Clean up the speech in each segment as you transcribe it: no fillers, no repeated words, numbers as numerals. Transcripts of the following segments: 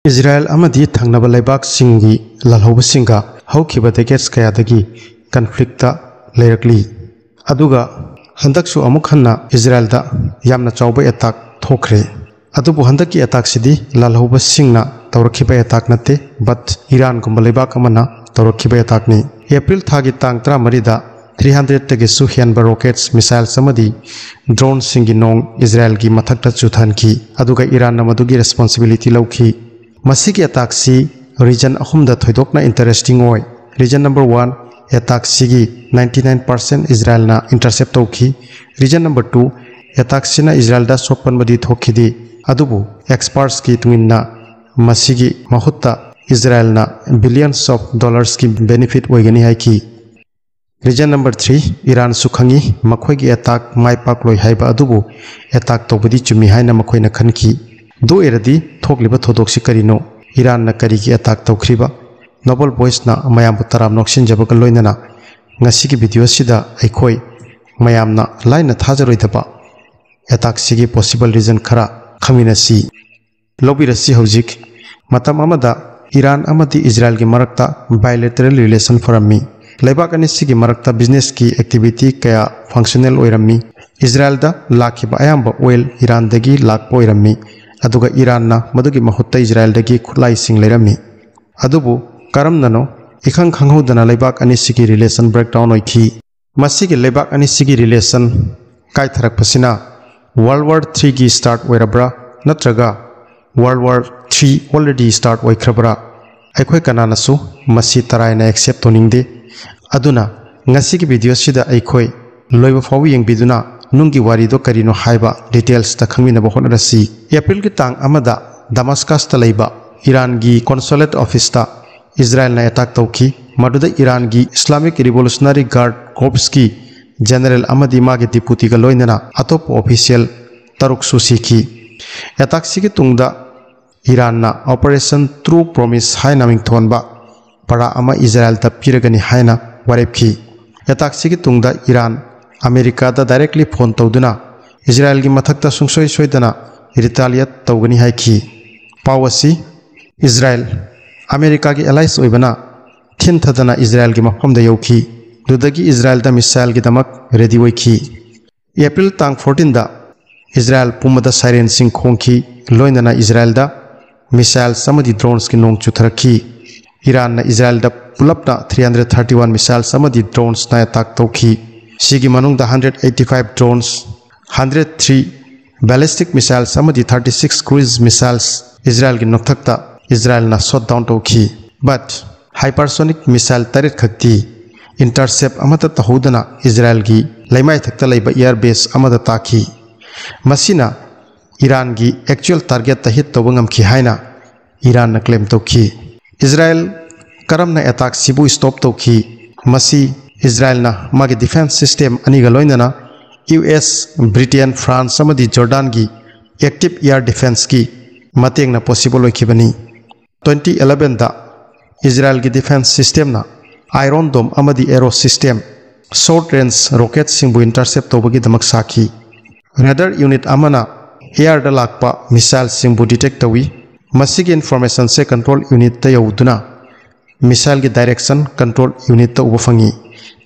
Israel अमदी थंगनब लेबाक सिंगी लालहौब सिंगा हौखिबा decades कयादगी conflict लेरकली अदुगा हंदकसु अमुक हन्ना इजराइल दा यामना चौबा अटैक थोखरे अदुबु हंदकी अटैक सिदी लालहौब सिंगना तौरखिबा अटैक नते बट ईरान गुंबा लेबाक अमना तौरखिबा अटैक नि एप्रिल थागी तांग 13 दा 300 तगेसु हेनबा रॉकेट्स मिसाइल समदी ड्रोन सिंगी नोंग इजराइल की मथक्ता चुथानकी अदुगा ईरान न मदुगी रिस्पांसिबिलिटी लौखी मसीगी अटैक सी रीजन अहुमदा थोइदोकना इंटरेस्टिंग ओय रीजन नंबर 1 अटैक सिगी 99% इजराइल ना इंटरसेप्ट तौखी रीजन नंबर 2 अटैक सिना इजराइल दा सोपन बदी थोखिदी अदुबु एक्सपर्ट्स की तुंगिना मसीगी महुत्ता इजराइल ना बिलियंस ऑफ डॉलर्स की benefit ओइगनी हाइकी reason number 3 Iran सुखंगी मखोइगी attack माइ पाकलोय हाइबा अदुबु अटैक तौबदी चुमी हाइना मखोइना खनकी दो एरदी थोकलिबा थोदोक्सी करिनो ईरान न करिगी अटैक तौखरिबा नोबल वॉइस ना मयाम तराम नोक्सिन जबक लोइनना ngasi वीडियो सिदा अखोय मयामना लाइन थाजरोइदबा अटैक सिगी पॉसिबल रीजन खरा खमिनसी लोबिरसी हौजिक मतम अमदा ईरान अमदी इजराइल की मरक्ता बायलैटरल रिलेशन फरमी लेबाक अनिसिगी मरक्ता बिजनेस की एक्टिविटी कया फंक्शनल ओइरमी इजराइल दा लाखिबा अयाम्बा ऑयल ईरान दगी लाकपो ओइरमी अदुगा ईरान ना मदुगी महुत्ता इजराइल दगी खुलाई सिंग लेरमी अदुबु करमननो इखंग खंगहोदना लेबाक अनिसिगी रिलेशन ब्रेकडाउन ओइखी मसिगी लेबाक अनिसिगी रिलेशन काइथरकपसिना वर्ल्ड वॉर 3 की स्टार्ट ओइरब्रा नत्रगा वर्ल्ड वॉर 3 ऑलरेडी स्टार्ट ओइख्रब्रा अखोय कनानासु मसी तरायना एक्सेप्ट तोनिंगदे अदुना ngasi की वीडियो सिदा अखोय लोइबा फाव यंगबिदुना नुंगी वारीदो करिनो हाइबा डिटेल्स ता खंगमिना होनरसी एप्रिल की तांग अमदा दमास्कस ता लेबा ईरान की कॉन्सुलेट ऑफिस ता इजराइल ने अटैक तौखी मदुदा ईरान की इस्लामिक रिवोल्यूशनरी गार्ड कॉर्प्स की जनरल अमदी मागे डिप्यूटी का लोइनना अतोप ऑफिशियल तरुक सुसीखी अटैक सिगी तुंगदा ईरान ना ऑपरेशन ट्रू प्रॉमिस हाइना मिंगथोनबा परा अमा इजराइल ता पिरगनी हाइना वारेपखी अटैक सिगी तुंगदा ईरान अमेरिका दा डायरेक्टली फोन तौदुना इजराइल की मथक्ता सुंगसोय सोयदना रिटालिएट तौगनी हाइखी पावसी इजराइल अमेरिका की एलाइस ओइबना थिनथदना इजराइल की मफमदा यौखी दुदगी इजराइल दा मिसाइल की दमक रेडी ओइखी एप्रिल तांग 14 दा इजराइल पुमदा साइरेन सिंग खोंखी लोइनना इजराइल दा मिसाइल समदि ड्रोन्स की नोंग चुथरखी ईरान ना इजराइल दा पुलपना 331 मिसाइल समदि ड्रोन्स ना अटैक तौखी सिगी मनुंग दा 185 ड्रोन्स 103 बैलिस्टिक मिसाइल्स समदि 36 क्रूज मिसाइल्स इजराइल की नोक्थक्ता इजराइल ना शॉट डाउन तौखी बट हाइपरसोनिक मिसाइल तरेट खक्ति इंटरसेप्ट अमता तहोदना इजराइल की लेमाय थक्ता लेबा एयर बेस अमदा ताखी मसिना ईरान की एक्चुअल टारगेट ता हिट तौबंगम खी हाइना ईरान ना क्लेम तौखी इजराइल करमना अटैक सिबु स्टॉप तौखी मसी इजराइल ना मागे डिफेंस सिस्टम अनिगा लोइनना यूएस ब्रिटेन फ्रांस समदि जॉर्डन की एक्टिव एयर डिफेंस की मतेंग ना पॉसिबल ओइखिबनी 2011 दा इजराइल की डिफेंस सिस्टम ना आयरन डोम अमदि arrow system short range rocket सिंबु इंटरसेप्ट तौबगी दमक साखी रडार यूनिट अमना एयर दा लाकपा मिसाइल सिंबु डिटेक्ट तवी मसिगी इंफॉर्मेशन से कंट्रोल यूनिट ता यौदुना मिसाइल की डायरेक्शन कंट्रोल यूनिट ता उबफंगी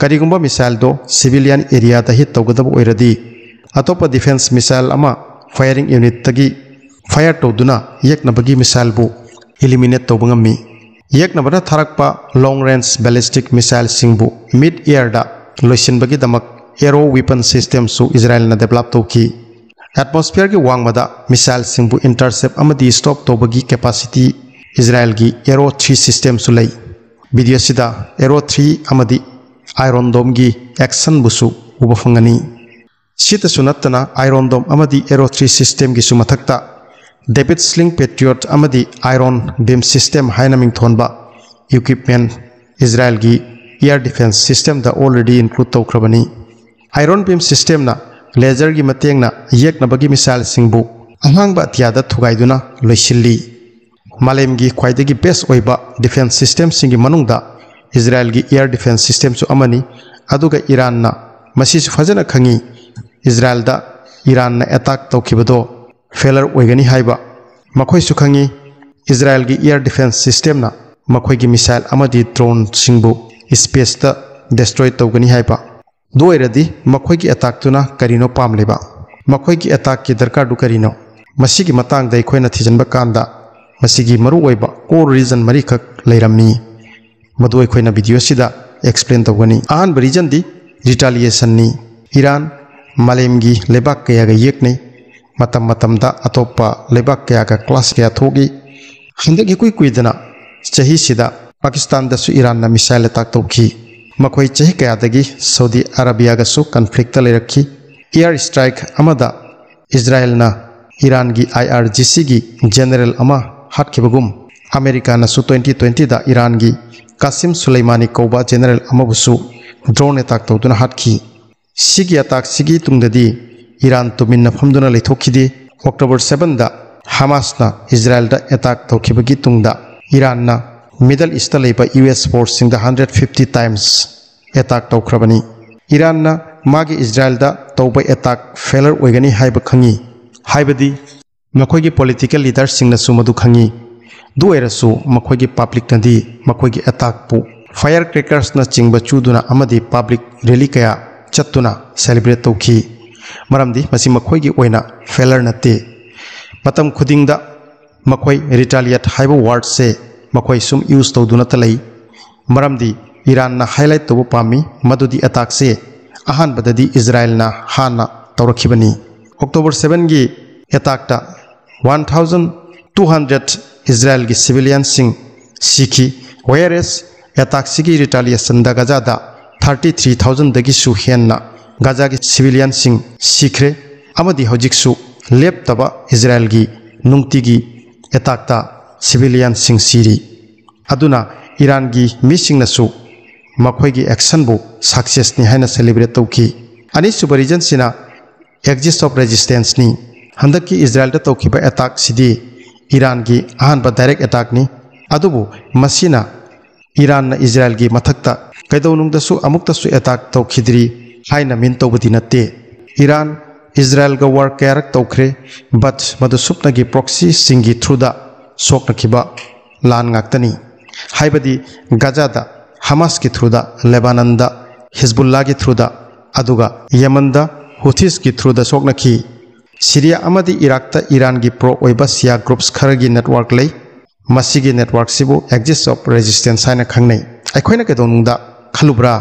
करिगुंबा मिसाइल दो सिविलियन एरिया दा हिट तौगदब ओइरदी अतोप डिफेंस मिसाइल अमा फायरिंग यूनिट तगी फायर तौदुना येकनबगी मिसाइल बु एलिमिनेट तौबंगमी येकनबना थारकपा लॉन्ग रेंज बैलिस्टिक मिसाइल सिंबु मिड एयर दा लोइसिनबगी दमक एरो वेपन सिस्टम सु इजराइल ना डेवलप तौकी एटमॉस्फेयर की वांगमदा मिसाइल सिंबु इंटरसेप्ट अमदी स्टॉप तौबगी कैपेसिटी इजराइल की एरो 3 सिस्टम सु लई वीडियो सिदा एरो 3 अमदी आयरन डोम की एक्शन बुसु उबफंगनी सित सुनतना आयरन डोम अमदी एरो 3 सिस्टम की सुमथक्ता डेविड स्लिंग पेट्रियट अमदी आयरन बीम सिस्टम हाइना मिंगथोनबा इक्विपमेंट इजराइल की एयर डिफेंस सिस्टम दा ऑलरेडी इंक्लूड तौख्रबनी आयरन बीम सिस्टम ना लेजर की मतेंगना येकनबगी मिसाइल सिंबु अहांगबा अतियादा थुगाइदुना लोइसिल्ली मालेम की ख्वाइदगी बेस्ट ओइबा डिफेंस सिस्टम सिंगी मनुंगदा इजराइल की एयर डिफेंस सिस्टम सु अमनी अदुगा ईरान ना मसिसु फजना खंगी इजराइल दा ईरान ना अटैक तौखिबदो फेलर ओइगनी हाइबा मखोय सु खंगी इजराइल की एयर डिफेंस सिस्टम ना मखोई की मिसाइल अमदी ड्रोन सिंबु स्पेस ता डिस्ट्रॉय तौगनी हाइबा दोयरदी मखोई की अटैक तुना करिनो पामलेबा मखोई की अटैक की दरकार दु करिनो मसीगी मतांग दा अखोइना थिजनबा कांदा मसीगी मरु ओइबा कोर रीजन मरी खक लेरमी मदु अखोइना वीडियो सिदा एक्सप्लेन तौगनी आहान रीजन दी रिटालिएशन नि ईरान मालेमगी लेबाक कयागा येकनै मतम मतमदा अतोप्पा लेबाक कयागा क्लास कया थोगी हंदक कुई कुइदना चही सिदा पाकिस्तान दसु ईरान ना मिसाइल अटैक तौखी मखोई चही कयादगी सऊदी अरबिया गसु कन्फ्लिक्ट लेरखी एयर स्ट्राइक अमदा इजराइल ना ईरान की IRGC की जनरल अमा हाटखिबगुम अमेरिका नसु 2020 दा ईरान की कासिम सुलेमानी कौबा जनरल अमबुसु ड्रोन अटैक तौदुना हाटखी सिगी अटैक सिगी तुंगददी ईरान तुमिन्ना फमदुना लेथोखिदि अक्टोबर 7 दा हमास ना इजराइल दा अटैक तौखिबगी तुंगदा ईरान ना मिडल ईस्ट लेबा US फोर्स सिंग दा 150 टाइम्स अटैक तौख्रबनी ईरान ना मागी इजराइल दा तौबा अटैक फेलर ओइगनी हाइब खंगी हाइबदी मखोई पॉलिटिकल लीडर सिंग नसु मदु खंगी दुएरसु मखोई पब्लिक नदी मखोई अटैक पु फायर क्रैकर्स ना चिंग चूदुना अमदी पब्लिक रैली कया चत्तुना सेलिब्रेट तौखी मरमदी मसी मखोई ओइना फेलर नते मतम खुदिंगदा मखोई रिटालिएट हाइब वर्ड से मखोई सुम यूज तौदुना तलई मरमदी ईरान ना हाईलाइट तौब पामी मदुदी अटैक से अहान बददी इजराइल ना हाना तौरखिबनी अक्टोबर 7 की अटैक ता 1200 इजराइल की सिविलियन सिंह सीखी वेयरएस अटैक सिगी रिटालिएशन दा गजा दा 33,000 दगी सु हेन्ना गजा की सिविलियन सिंह सीखरे अमदी हौजिकसु लेप्तबा इजराइल की नुंगती की अटैक ता सिविलियन सिंह सीरी अदुना ईरान की मिसिंग नसु मखोई की एक्शन बु सक्सेस नि हाइना सेलिब्रेट तौखी अनिसुब रीजन सिना एक्जिस्ट ऑफ रेजिस्टेंस नि हंदक की इजराइल दा तौखिबा अटैक सिदी ईरान की अहानबा डायरेक्ट अटैक नि अदुबु मसीना ईरान ना इजराइल की मथक्ता कैदौनुंगदसु अमुक्तसु अटैक तौखिद्री हाइना मिन तौबदी नते ईरान इजराइल गा वार कयारक तौखरे बट मदु सुपना की प्रॉक्सी सिंगी थ्रुदा सोकनखिबा लान गाक्तनी हाइबदी गजादा हमास की थ्रुदा लेबानन दा हिजबुल्लाह की थ्रुदा अदुगा यमन दा हुथीस की थ्रुदा सोकनखी सीरिया अमदी इराक ता ईरान की प्रो ओइबा सिया ग्रुप्स खरगी नेटवर्क लई मसीगी नेटवर्क सिबु एक्जिस्ट ऑफ रेजिस्टेंस हाइना खंगनै अखोइना केदोनुंगदा खलुब्रा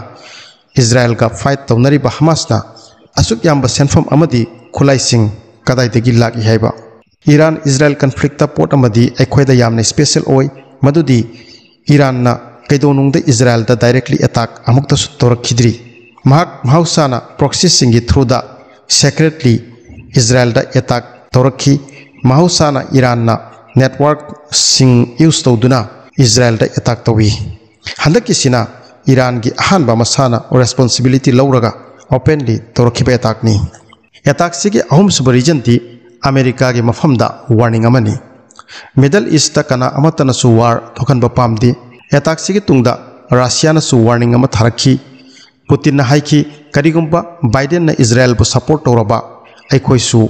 इजराइल का फाइट तौनरिबा हमासना असुक याम्बा सेनफम अमदी खुलाइसिंग कदाइदगी लागी हाइबा ईरान इजराइल कन्फ्लिक्ट पोट अमदी अखोइदा यामने स्पेशल ओइ मदुदी ईरान ना कैदोनुंगदा इजराइल दा डायरेक्टली अटैक अमुक्तसु तौरखिद्री महाउसाना प्रॉक्सी सिंगी थ्रुदा सेक्रेटली इजराइल दा अटैक तौरखी महाउसाना ईरान ना नेटवर्क सिंग यूज तौदुना इजराइल दा अटैक तौवी हंदकिसिना ईरान की अहानबा मसाना रेस्पॉन्सिबिलिटी लौरगा ओपनली तौरखिबा अटैक नि अटैक सिगी अहुमसुब रीजन दी अमेरिका की मफमदा वार्निंग अमनी मिडल ईस्ट ता कना अमतनसु वार थोखनबा पामदी अटैक सिगी तुंगदा रशिया नसु वार्निंग अमा थारखी पुतिन ना हाइखी करिगुम्बा बाइडेन ना इजराइल बु सपोर्ट तौरबा अखोइसु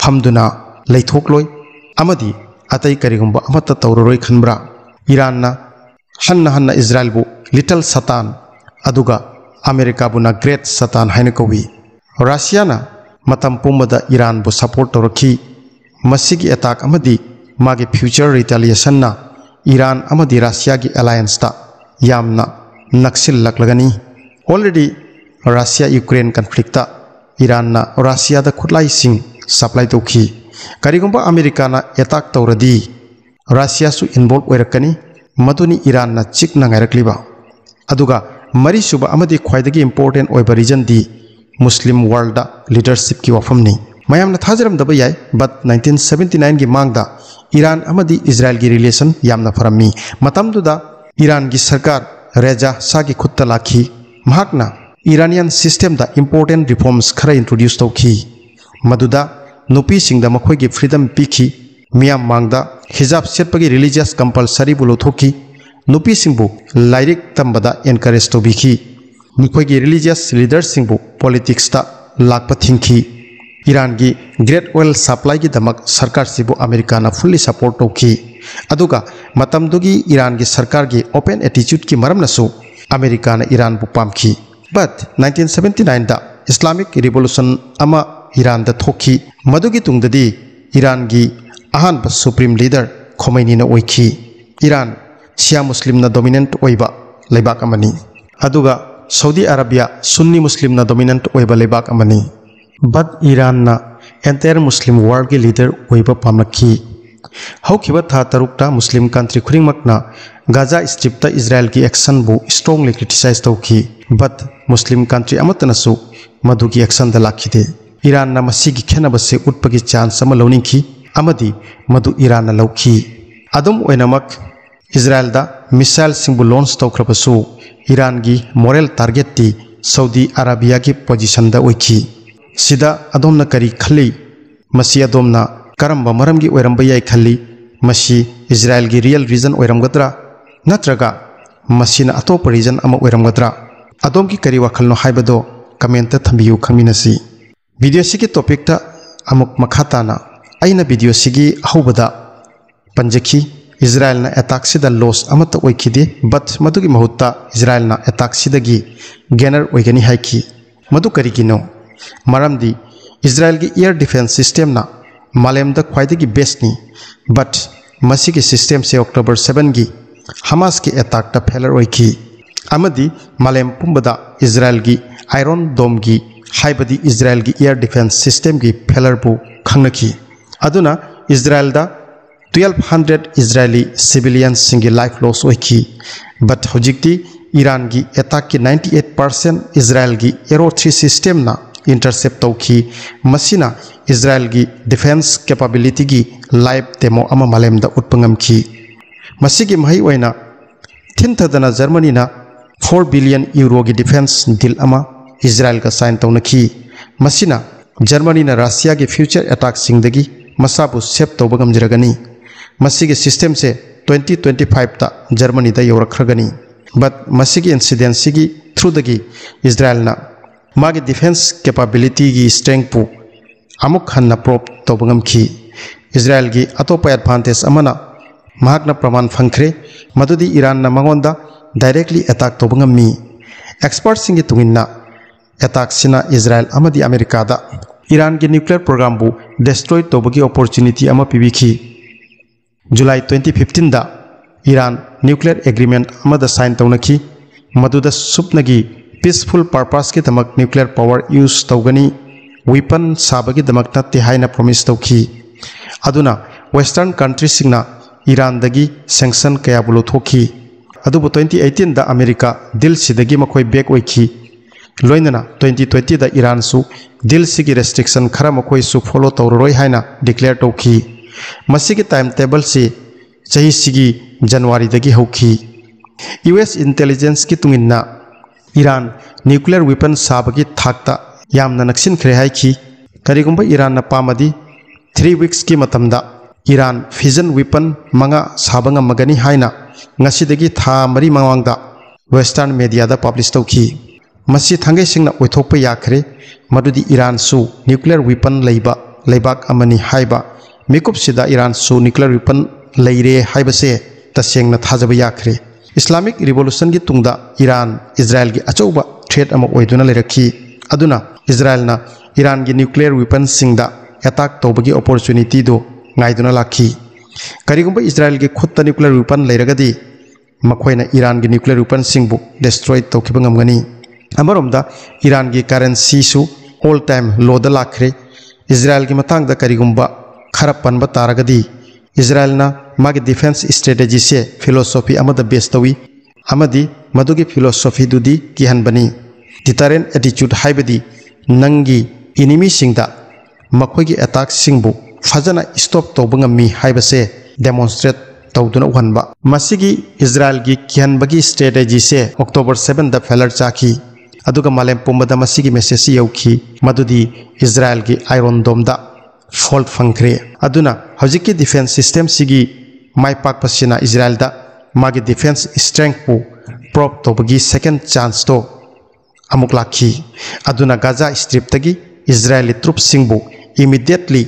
फमदुना लेथोकलोय अमदी अतई करिगुम्बा अमत तौररोय खनब्रा ईरान ना हन्ना इजराइल बु लिटल सतान अदुगा अमेरिका बुना ग्रेट सतान हाइना कौवी रशिया ना मतम पुमदा ईरान बु सपोर्ट तौरखी मसीगी अटैक अमदी मागे फ्यूचर रिटेलिएशन ना ईरान अमदी रशिया की अलायंस ता यामना नक्सिल लकलगनी ऑलरेडी रशिया यूक्रेन कन्फ्लिक्ट ता ईरान ना रशिया दा खुलाई सिंग सप्लाई तौखी करिगुम्बा अमेरिका ना अटैक तौरदी रशिया सु इन्वॉल्व ओइरकनी मदुनी ईरान ना चिक नंगाइरकलिबा अदुगा मरी सुबा अमदी ख्वाइदगी इंपोर्टेंट ओइबा रीजन दी मुस्लिम वर्ल्ड दा लीडरशिप की वफमनी मयामना थाजरमदबा याय बट 1979 की मांगदा ईरान अमदी इजराइल की रिलेशन यामना फरमी मतमदुदा ईरान की सरकार रेजा सा की खुत्ता लाखी महाकना ईरानियन सिस्टम दा इंपोर्टेंट रिफॉर्म्स खरा इंट्रोड्यूस तौखी मदुदा नुपी सिंगदा मखोई फ्रीडम पीखी मियाम मांगदा हिजाब सेटपगी रिलीजियस कंपलसरी बुलोथोखी नुपी सिंगबु लाइरिक तंबदा एनकरेज तौबिखी मखोई रिलीजियस लीडर सिंगबु पॉलिटिक्स ता लाकपा थिंखी Iran gi great oil supply gi damak sarkar sibu America na fully support tawki aduga matam dugi Iran gi sarkar gi open attitude ki maram nasu America na Iran bu pamki but 1979 da Islamic revolution ama Iran da thoki madugi tungdadi Iran gi ahan ba supreme leader Khomeini na oiki Iran Shia Muslim na dominant oiba leibak amani aduga Saudi Arabia Sunni Muslim na dominant oiba leibak amani but Iran na entire Muslim world ki leader oiba pamlaki haukiba tha tarukta Muslim country khuringmakna Gaza Strip ta Israel ki action bu strongly criticize tawki but Muslim country amatanasu madugi action da lakhide Iran na masigi khenaba se utpagi chance ama lawningki amadi madu Iran na lawki adum oinamak Israel da missile singbu launch tawkhrabasu Iran gi moral target ti Saudi Arabia ki position da oiki sida adomna kari khali masi adomna karamba maramgi oiramba yai khali masi Israel gi real reason oiramgadra natraga masina atop reason ama oiramgadra adom ki kari wakhalno haibado comment ta thambiyu khangminasi video sigi topic ta amuk makhata na aina video sigi ahubada panjaki Israel na attack sida loss amata oikide but madugi mahutta Israel na attack sida gi gainer oigani haiki madu kari gino maramdi Israel gi air defense system na malem da khwaidagi best ni but masi ki system se October 7 gi Hamas ki attack ta failure oiki amadi malem pumbada Israel gi Iron Dome gi haibadi Israel gi air defense system gi failure bu khangnaki aduna Israel da 1200 Israeli civilians singi life loss oiki but hojikti Iran gi attack ki 98% Israel gi Aero 3 system na intercept tawki masina Israel gi defense capability gi live demo ama malem da utpangam ki masigi mahi oina thinthadana Germany na 4 billion euro gi defense deal ama Israel ka sign tawnaki masina Germany na Russia gi future attack singdagi masabu save tawbagam jiragani masigi system se 2025 ta Germany da yorakhragani but masigi incident sigi through dagi Israel na magi defense capability gi strength pu amuk khanna prop tawbangam ki Israel gi atopa advantage amana mahakna praman phangkhre madudi Iran na mangonda directly attack tawbangam mi experts singi tunginna attack sina Israel amadi America da Iran gi nuclear program bu destroy tawbagi opportunity ama pibiki July 2015 da Iran nuclear agreement amada sign tawnaki maduda supnagi peaceful purpose ki tamak nuclear power use tawgani weapon sabagi damak natti haina promise tawki aduna western countries singna Iran dagi sanction kaya bulo thoki adubu 2018 da America deal sidagi makoi back oiki loinana 2020 da Iran su deal sigi restriction khara makoi su follow tawroi haina declare tawki masigi timetable si chahi sigi January dagi hauki US intelligence ki tunginna Iran nuclear weapon sabagi thakta yamna naksin khre haiki karigumba Iran na pamadi 3 weeks ki matamda Iran fission weapon manga sabanga magani haina ngasidagi tha mari mangwangda western media da publish tawki masi thangai singna oithokpa yakhre madudi Iran su nuclear weapon leiba leibak amani haiba mekup sida Iran su nuclear weapon leire haibase tasengna thajaba yakhre Islamic revolution gi tungda Iran Israel gi achauba threat ama oiduna lerakhi aduna Israel na Iran gi nuclear weapons singda attack tawbagi opportunity do ngaiduna lakhi karigumba Israel gi khutta nuclear weapon leiragadi makhoina Iran gi nuclear weapon singbu destroy tawkiba ngamgani amaromda Iran gi currency su all time low da lakhre Israel gi matang da karigumba kharapan ba taragadi Israel na magi defense strategy se philosophy amada based tawi amadi madugi philosophy dudi kihanbani deterrent attitude haibadi nangi enemy singda makhogi attack singbu fajana stop tawbangami haibase demonstrate tawduna uhanba masigi Israel gi kihanbagi strategy se October 7 da failure chaki aduga malem pumbada masigi message yauki madudi Israel gi Iron Dome da fault fangkre aduna hojiki defense system sigi mai pak pasina Israel da magi defense strength pu prop to bagi second chance to amuk lakhi aduna Gaza strip tagi Israeli troops singbu immediately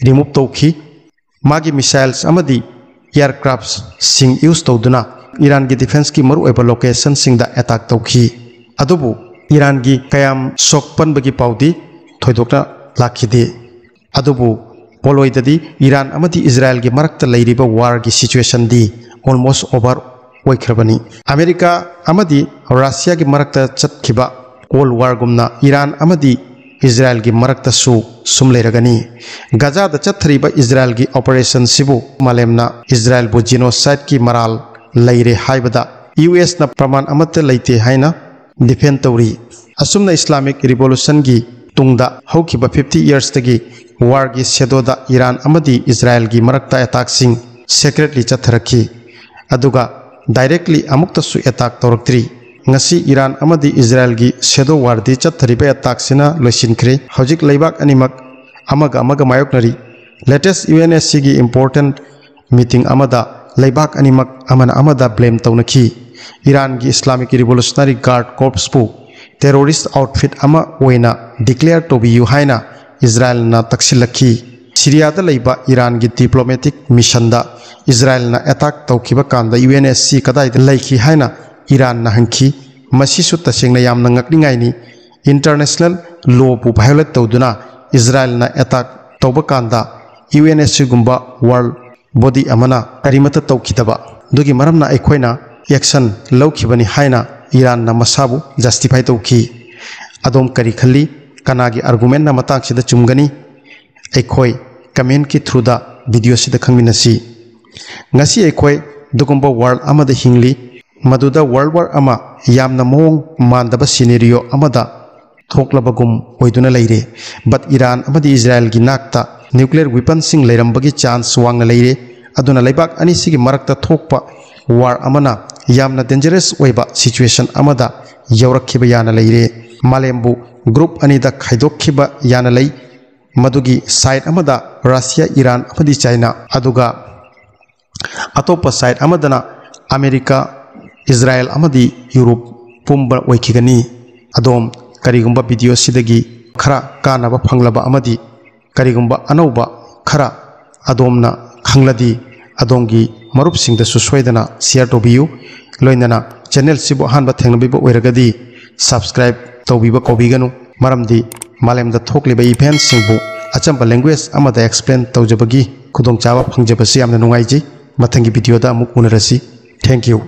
remove tauki magi missiles amadi aircrafts sing use tawduna Iran gi defense ki maru eba location sing da attack tauki adubu Iran gi kayam sokpan bagi paudi thoidokna lakhide adubu poloidadi Iran amadi Israel gi marakta leiriba war gi situation di almost over oikrabani America amadi Russia gi marakta chatkhiba Cold War gumna Iran amadi Israel gi marakta sum leiragani Gaza da chathriba Israel gi operation sibu malemna Israel bu genocide ki maral leire haibada US na praman amata leite haina defend tawri asumna Islamic revolution gi tungda haukiba 50 years tagi war gi sedoda Iran amadi Israel gi marakta attack sing secretly chatharaki aduga directly amukta su attack tawraktri ngasi Iran amadi Israel gi sedo war di chathariba attack sina loisinkhre hojik leibak animak amaga mayoknari latest UNSC gi important meeting amada leibak animak amada blame tawnaki Iran gi Islamic Revolutionary Guard Corps pu terrorist outfit ama oina declare to be haina Israel na taksilaki Syria da leiba Iran gi diplomatic mission da Israel na attack tawkiba kanda UNSC kadai da laiki haina Iran na hanki masi su tasengna yamna ngakningai ni international law pu violate tawduna Israel na attack tawba kanda UNSC gumba world body amana karimata tawkidaba dugi maramna aikhoina action lawkhibani haina Iran na masabu justify tawki adom kari khalli kanagi argument na matak sida chumgani aikhoi comment ki through da video sida khangminasi ngasi aikhoi dugumba world amada hingli maduda world war ama yamna mong mandaba scenario amada thoklabagum oiduna leire but Iran amadi Israel gi nakta nuclear weapon sing leirambagi chance wangna leire aduna leibak ani sigi marakta thokpa war amana yamna dangerous oiba situation amada yaurakhiba yana leire malembu group ani da khaidokhiba yana lei madugi side amada Russia Iran amadi China aduga atopa side amadana America Israel amadi Europe pumba oikhigani adom karigumba video sidagi khara kanaba phanglaba amadi karigumba anauba khara adomna khangladi adongi marup singda suswaidana share to biu loinana channel sibo hanba thengnabiba oiragadi subscribe tawbiba kobiganu maramdi malemda thokliba event singbu achamba language amada explain tawjabagi khudong chawa phangjabasi amna nungaiji mathangi video da amuk unarasi thank you